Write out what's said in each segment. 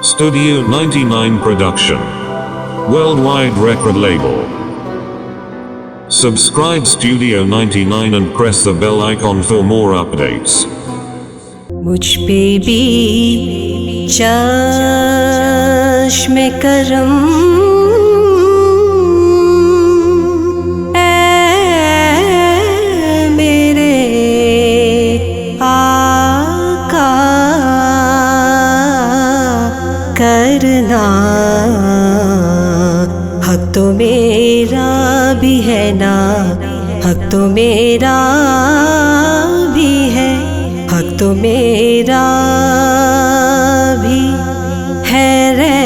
Studio 99 Production. Worldwide record label. Subscribe Studio 99 and press the bell icon for more updates. مجھ پہ بھی چشم کرم اے میرے آقا کرنا، حق تو میرا بھی ہے نا، حق تو میرا بھی ہے، حق تو میرا بھی ہے، رحمت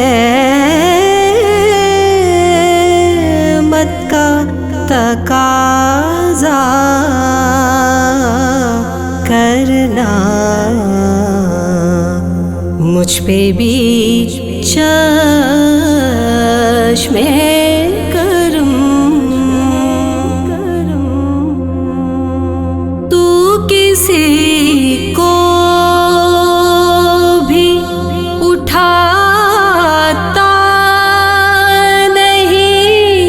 کا تقاضا کرنا، مجھ پہ بھی چشم کرم، تو کسی کو بھی اٹھاتا نہیں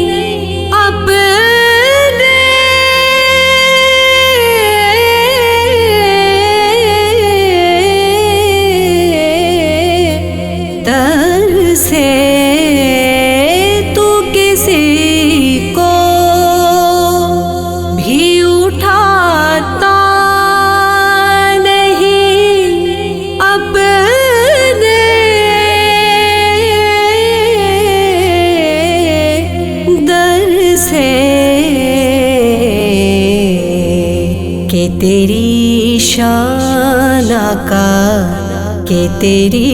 اپنے در سے، تو کسی کو بھی اٹھاتا کہ تیری شان آقا، کہ تیری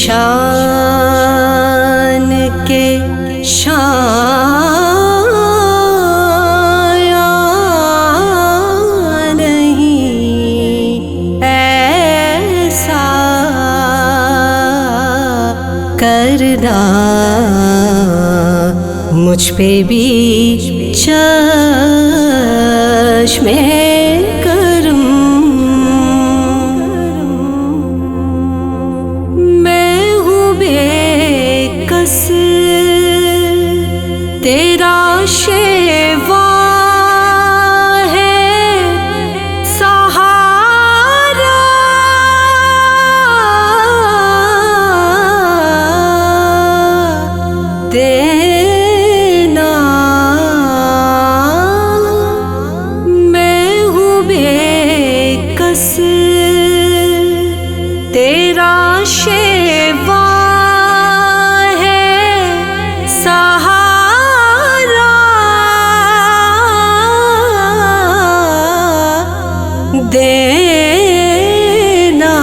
شان کے شایان نہیں، ایسا کرنا، مجھ پہ بھی چشم کرم، میں ہوں بے کس، تیرا شیوا ہے سہارا، دینا، میں ہوں بے کس، تیرا شیوا ہے سہارا، دینا،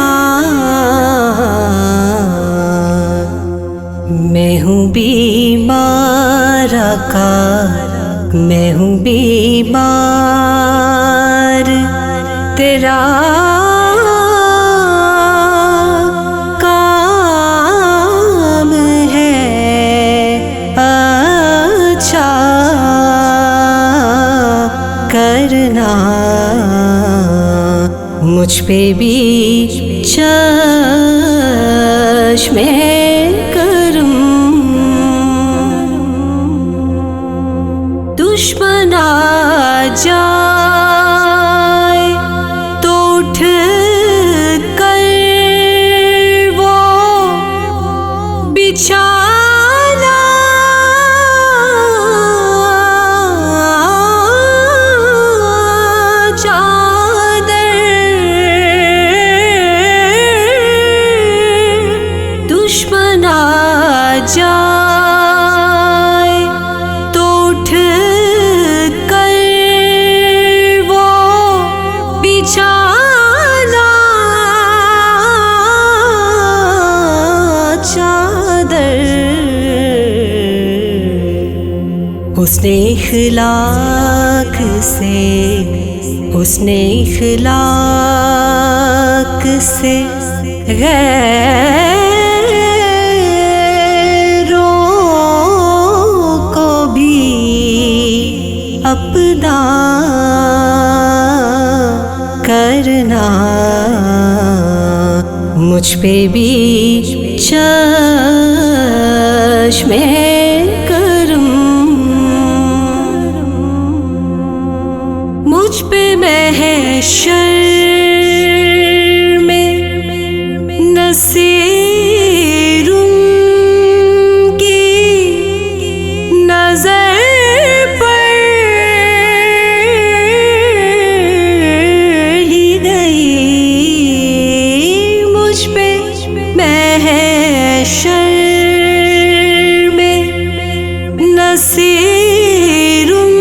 میں ہوں بیمار آقا، میں ہوں بیمار، تیرا کام ہے اچھا کرنا، مجھ پہ بھی چشم کرم، دشمن آ جائے تو اٹھ کر وہ بچھانا، چادر، دشمن آ جائے تو اٹھ کر وہ بچھانا، چادر، حسن اخلاق سے، حسن اخلاق سے غیروں کو بھی اپنا کرنا، مجھ پہ بھی چشم کرم، مجھ پہ محشر میں نصیر ان کی نظر پڑ ہی گئی، مجھ پہ محشر میں نصیر ان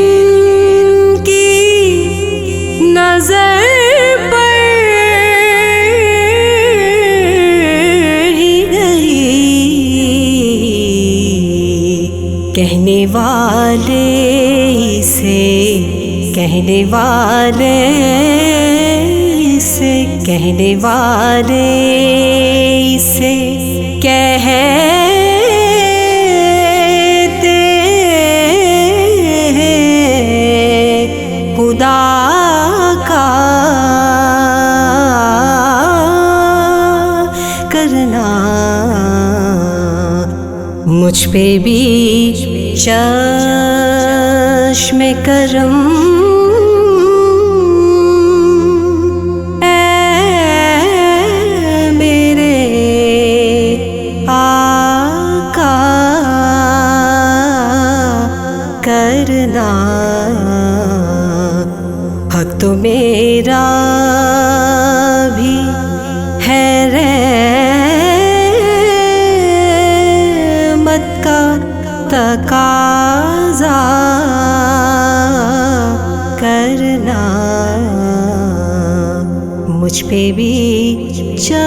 کی نظر پڑ ہی گئی، کہنے والے سے کہنے والے سے کہنے والے سے کہتے ہیں خدا کا کرنا، مجھ پہ بھی چشم کرم، اے میرے آقا کرنا، حق تو میرا بھی ہے رحمت کا تقاضا کرنا، مجھ پہ بھی چشم